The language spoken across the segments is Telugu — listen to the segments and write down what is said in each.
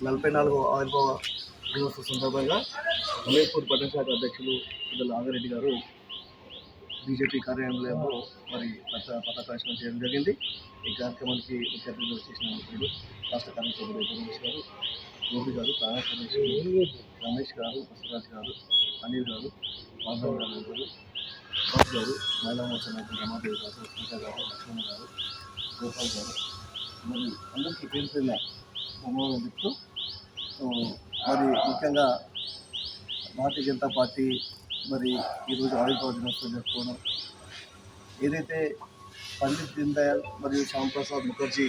44వ ఆవిర్భావ దినోత్సవ సందర్భంగా హమీర్పూర్ పట్టణ శాఖ అధ్యక్షులు పెద్దల ఆగారెడ్డి గారు బీజేపీ కార్యాలయంలో మరి పతాకావిష్కరణ చేయడం జరిగింది. ఈ కార్యక్రమానికి ముఖ్య అతిథిగా చేసిన మిత్రుడు రాష్ట్ర కార్మిక సభ్యులు రమేష్ గారు, గోపి గారు, రమేష్ గారు, బసవరాజ్ గారు, అనిల్ గారు, మాధవ్ గారు, బాబు గారు, మహిళా మోర్చా నాయకులు రమాదేవి గారు, స్మిత గారు, లక్ష్మణ గారు, గోపాల్ గారు, మరి అందరికీ పేరు పేరున ధన్యవాదాలు చెప్తూ మరి ముఖ్యంగా భారతీయ జనతా పార్టీ మరి ఈరోజు ఆవిర్భావ దినోత్సవం జరుపుకోవడం, ఏదైతే పండిత్ దీన్ దయాళ్ మరియు శ్యామ్ ప్రసాద్ ముఖర్జీ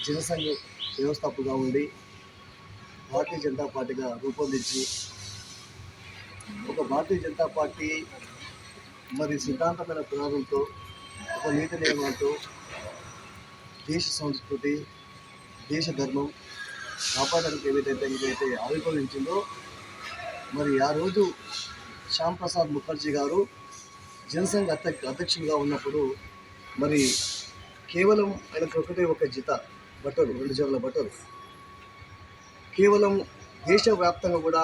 జనసంఘ వ్యవస్థాపకుగా ఉండి భారతీయ జనతా పార్టీగా రూపొందించి ఒక భారతీయ జనతా పార్టీ మరి సిద్ధాంతమైన పునాదులతో, ఒక నీతి నియమాలతో దేశ సంస్కృతి, దేశ ధర్మం కాపాడడానికి ఏదైతే ఆవిర్భవించిందో, మరి ఆ రోజు శ్యామ్ ప్రసాద్ ముఖర్జీ గారు జనసంఘ అధ్యక్షులుగా ఉన్నప్పుడు మరి కేవలం ఆయనకు ఒకటే ఒక బట్టలు, 2 జతల బట్టలు, కేవలం దేశవ్యాప్తంగా కూడా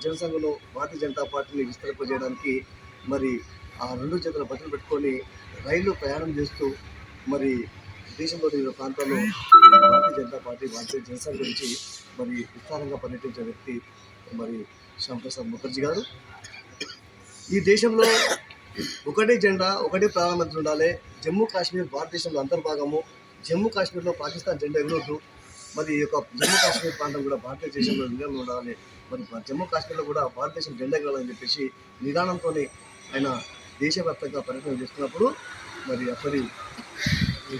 జనసంఘంలో భారతీయ జనతా పార్టీని విస్తరింపజేయడానికి మరి ఆ 2 జతల బట్టలు పెట్టుకొని రైలు ప్రయాణం చేస్తూ మరి దేశంలోని వివిధ ప్రాంతాల్లో భారతీయ జనతా పార్టీ, భారతీయ జనసంఘ గురించి మరి విస్తారంగా పర్యటించే వ్యక్తి మరి శ్యామ్ ప్రసాద్ ముఖర్జీ గారు. ఈ దేశంలో ఒకటే జెండా, ఒకటే ప్రధానమంత్రి ఉండాలి, జమ్మూ కాశ్మీర్ భారతదేశంలో అంతర్భాగము, జమ్మూ కాశ్మీర్లో పాకిస్తాన్ జెండా ఎగురొద్దు, మరి ఈ యొక్క జమ్మూ కాశ్మీర్ ప్రాంతం కూడా భారతీయ దేశంలో విలీనం ఉండాలి, మరి జమ్మూ కాశ్మీర్లో కూడా భారతదేశం జెండా ఎగరాలని చెప్పేసి నిదానంతో ఆయన దేశవ్యాప్తంగా పర్యటన చేస్తున్నప్పుడు మరి అప్పటి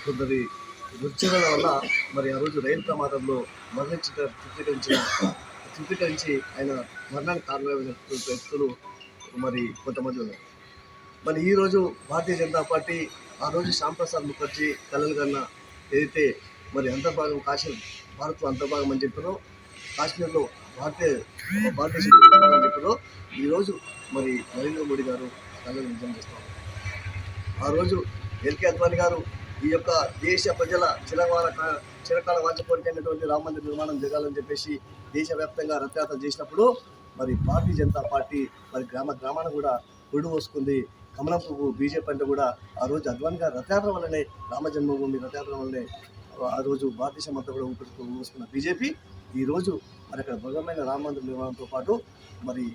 కొందరి దుర్చర్యల వల్ల మరి ఆ రోజు రైలు ప్రమాదంలో చిత్రీకరించి ఆయన మరణానికి కారణమైన వ్యక్తులు మరి కొంతమంది ఉన్నారు. మరి ఈరోజు భారతీయ జనతా పార్టీ ఆ రోజు శ్యామ్ ప్రసాద్ ముఖర్జీ కలలు కన్నా ఏదైతే మరి అంతర్భాగం కాశ్మీర్ భారత్లో అంతర్భాగం అని చెప్పారో, కాశ్మీర్లో భారతదేశం అని చెప్పారో, ఈరోజు మరి నరేంద్ర మోడీ గారు కళలు నిజం చేస్తారు. ఆ రోజు ఎల్కే అద్వానీ గారు ఈ యొక్క దేశ ప్రజల చిరకాల వాంఛకోరికైనటువంటి రామ మందిర నిర్మాణం జరగాలని చెప్పేసి దేశవ్యాప్తంగా రథయాత్ర చేసినప్పుడు మరి భారతీయ జనతా పార్టీ మరి గ్రామాన కూడా గుడి పోసుకుంది. కమలం పువ్వు బీజేపీ అంటే కూడా ఆ రోజు అద్వానీ గారు రథయాత్ర వల్లనే, రామ జన్మభూమి రథయాత్ర వల్లనే ఆ రోజు భారతదేశం అంతా కూడా ఊపిరిపోసుకున్న బీజేపీ ఈరోజు మరి అక్కడ భగవమైన రామ మందిర నిర్మాణంతో పాటు మరి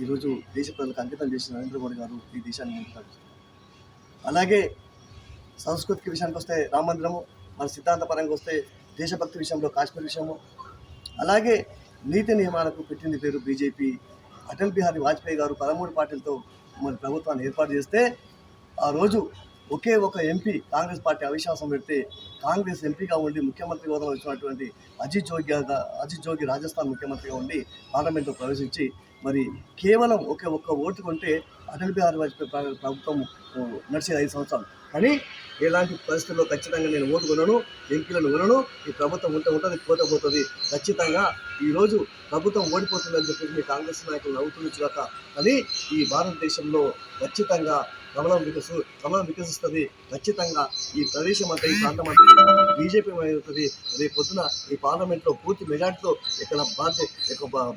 ఈరోజు దేశ ప్రజలకు అంకితం చేసిన నరేంద్ర మోడీ గారు ఈ దేశాన్ని ముందుకు. అలాగే సంస్కృతికి విషయానికి వస్తే రామ మందిరము, మన సిద్ధాంత పరంగా వస్తే దేశభక్తి విషయంలో కాశ్మీర్ విషయము, అలాగే నీతి నియమాలకు పెట్టింది పేరు బీజేపీ. అటల్ బిహారీ వాజ్పేయి గారు 13 పార్టీలతో మరి ప్రభుత్వాన్ని ఏర్పాటు చేస్తే ఆ రోజు ఒకే ఒక ఎంపీ కాంగ్రెస్ పార్టీ అవిశ్వాసం పెడితే కాంగ్రెస్ ఎంపీగా ఉండి ముఖ్యమంత్రి హోదాలో వచ్చినటువంటి అజిత్ జోగి రాజస్థాన్ ముఖ్యమంత్రిగా ఉండి పార్లమెంట్లో ప్రవేశించి మరి కేవలం ఒక్క ఓటు కొంటే అటల్ బిహారీ వాజ్పేయి ప్రభుత్వం నడిచే 5 సంవత్సరాలు. కానీ ఎలాంటి పరిస్థితుల్లో ఖచ్చితంగా నేను ఓటు కొనను, ఎంపీలను కొనను, ఈ ప్రభుత్వం ఉంటుంది పోతుంది, ఖచ్చితంగా ఈరోజు ప్రభుత్వం ఓడిపోతుందని చెప్పేసి మీ కాంగ్రెస్ నాయకులు నవ్వుతుండొచ్చుగాక, కానీ ఈ భారతదేశంలో ఖచ్చితంగా కమలం వికసిస్తుంది, ఖచ్చితంగా ఈ ప్రదేశం అంతా, ఈ ప్రాంతం అంతా బీజేపీ అవుతుంది. రేపు పొద్దున ఈ పార్లమెంట్లో పూర్తి మెజార్టీతో ఇక్కడ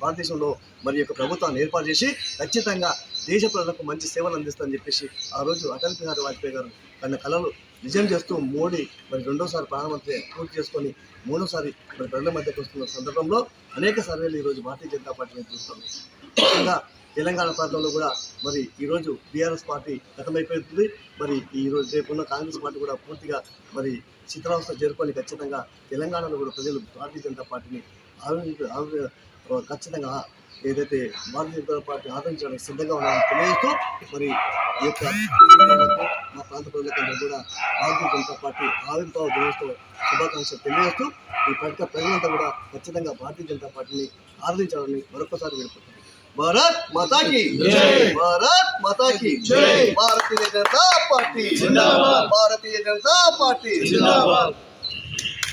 భారతదేశంలో మరి యొక్క ప్రభుత్వాన్ని ఏర్పాటు చేసి ఖచ్చితంగా దేశ ప్రజలకు మంచి సేవలు అందిస్తుందని చెప్పేసి ఆ రోజు అటల్ బిహారీ వాజ్పేయి గారు తన కళలు నిజం చేస్తూ మోడీ మరి 2వ ప్రధానమంత్రి పూర్తి చేసుకొని 3వసారి మరి ప్రజల మధ్యకు వస్తున్న సందర్భంలో అనేక సర్వేలు ఈరోజు భారతీయ జనతా పార్టీని చూస్తుంది. ముఖ్యంగా తెలంగాణ ప్రాంతంలో కూడా మరి ఈరోజు బీఆర్ఎస్ పార్టీ గతమైపోతుంది. మరి ఈరోజు రేపున్న కాంగ్రెస్ పార్టీ కూడా పూర్తిగా మరి శిథిలావస్థ చేరుకొని ఖచ్చితంగా తెలంగాణలో కూడా ప్రజలు భారతీయ జనతా పార్టీని ఖచ్చితంగా ఏదైతే భారతీయ జనతా పార్టీ ఆదరించడానికి సిద్ధంగా ఉన్నామని తెలియజేస్తూ మరి ఈ యొక్క మా ప్రాంత ప్రజలందరూ కూడా భారతీయ జనతా పార్టీ ఆవిర్భావ దినోత్సవ శుభాకాంక్షలు తెలియజేస్తూ ఈ ప్రజలంతా కూడా ఖచ్చితంగా భారతీయ జనతా పార్టీని ఆదరించాలని మరొకసారి వేడుకుంటున్నాను. భారత్ మాతా కీ జై, భారత్ మాతా కీ జై, భారతీయ జనతా పార్టీ జిందాబాద్, భారతీయ జనతా పార్టీ జిందాబాద్.